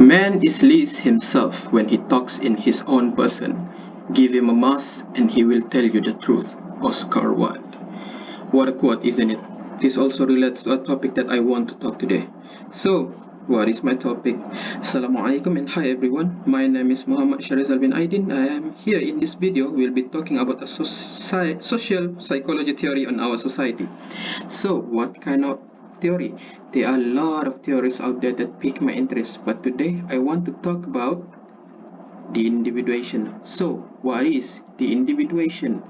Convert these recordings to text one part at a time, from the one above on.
Man is least himself when he talks in his own person. Give him a mask and he will tell you the truth. Oscar Wilde. What a quote, isn't it? This also relates to a topic that I want to talk today. So, what is my topic? Assalamualaikum and hi everyone. My name is Muhammad Sharizal bin Aidin. I am here in this video. We'll be talking about a social psychology theory on our society. So, what kind of theory? There are a lot of theories out there that pique my interest, but today I want to talk about Deindividuation. So, what is Deindividuation?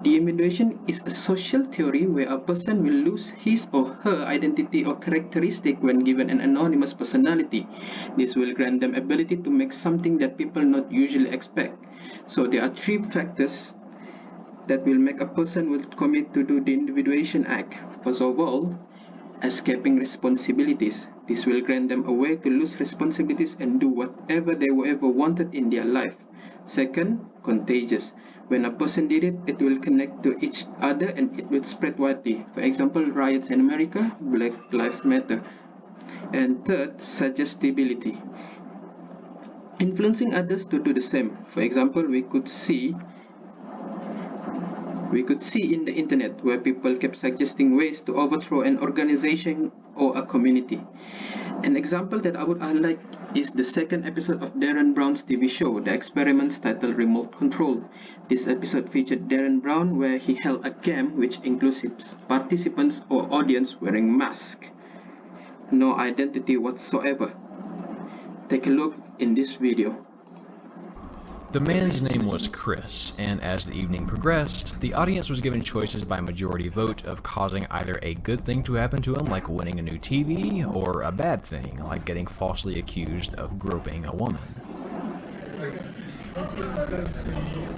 Deindividuation is a social theory where a person will lose his or her identity or characteristic when given an anonymous personality. This will grant them ability to make something that people not usually expect. So, there are three factors that will make a person will commit to do the individuation act. First of all, escaping responsibilities. This will grant them a way to lose responsibilities and do whatever they ever wanted in their life. Second, contagious. When a person did it, it will connect to each other and it will spread widely. For example, riots in America, Black Lives Matter. And third, suggestibility. Influencing others to do the same. For example, we could see in the internet where people kept suggesting ways to overthrow an organization or a community. An example that I would highlight is the second episode of Darren Brown's TV show, The Experiments, titled Remote Control. This episode featured Darren Brown where he held a game which includes participants or audience wearing masks. No identity whatsoever. Take a look in this video. The man's name was Chris, and as the evening progressed, the audience was given choices by majority vote of causing either a good thing to happen to him, like winning a new TV, or a bad thing, like getting falsely accused of groping a woman.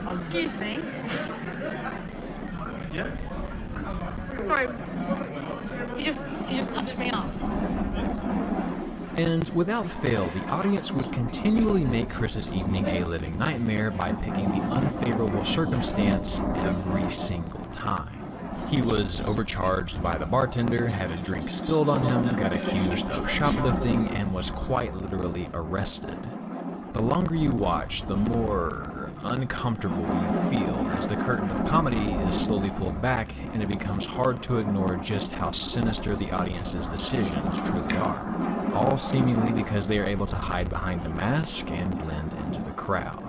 Excuse me. Yeah? Sorry. You just touched me up. And without fail, the audience would continually make Chris's evening a living nightmare by picking the unfavorable circumstance every single time. He was overcharged by the bartender, had a drink spilled on him, got accused of shoplifting, and was quite literally arrested. The longer you watch, the more uncomfortable you feel as the curtain of comedy is slowly pulled back and it becomes hard to ignore just how sinister the audience's decisions truly are. All seemingly because they are able to hide behind a mask and blend into the crowd.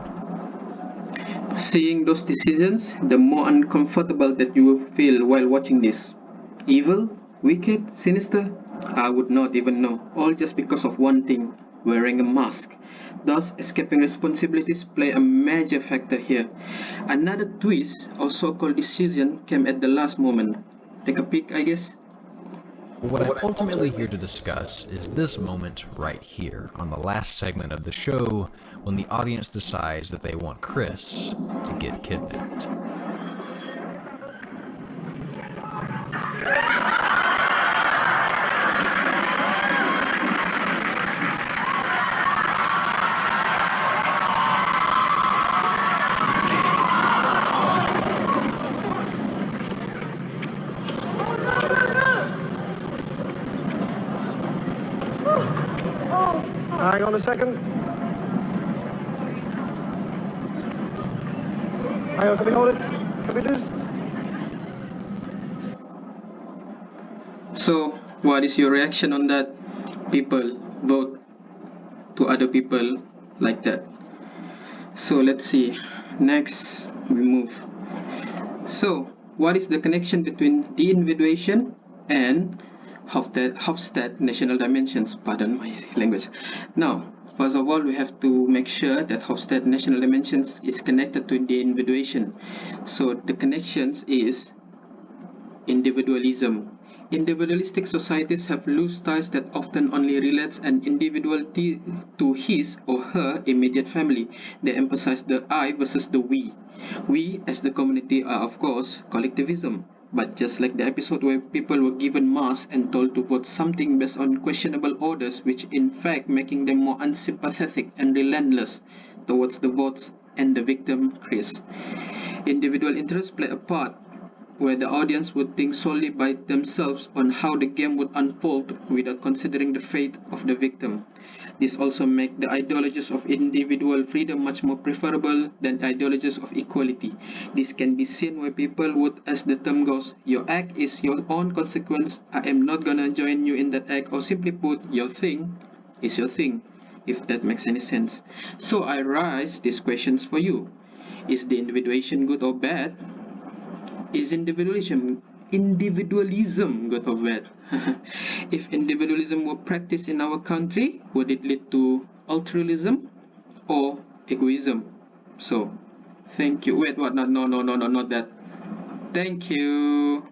Seeing those decisions, the more uncomfortable that you will feel while watching this. Evil? Wicked? Sinister? I would not even know, all just because of one thing, wearing a mask. Thus, escaping responsibilities play a major factor here. Another twist, or so-called decision, came at the last moment. Take a peek, I guess. What I'm ultimately here to discuss is this moment right here, on the last segment of the show, when the audience decides that they want Chris to get kidnapped. Hang on a second. Hang on, can we hold it? Can we do this? So, what is your reaction on that? People vote to other people like that. So, let's see. Next, we move. So, what is the connection between deindividuation and Hofstad national dimensions? Pardon my language. Now, first of all, we have to make sure that Hofstad national dimensions is connected to deindividuation. So, the connections is individualism. Individualistic societies have loose ties that often only relates an individual to his or her immediate family. They emphasize the I versus the we. We, as the community, are of course collectivism. But just like the episode where people were given masks and told to vote something based on questionable orders, which in fact making them more unsympathetic and relentless towards the votes and the victim, Chris. Individual interests play a part where the audience would think solely by themselves on how the game would unfold without considering the fate of the victim. This also makes the ideologies of individual freedom much more preferable than ideologies of equality. This can be seen where people would, as the term goes, your act is your own consequence, I am not gonna join you in that act, or simply put, your thing is your thing, if that makes any sense. So I raise these questions for you. Is the individuation good or bad? Is individualism good or bad? If individualism were practiced in our country, would it lead to altruism or egoism? So, thank you. Wait, what? No, not that. Thank you.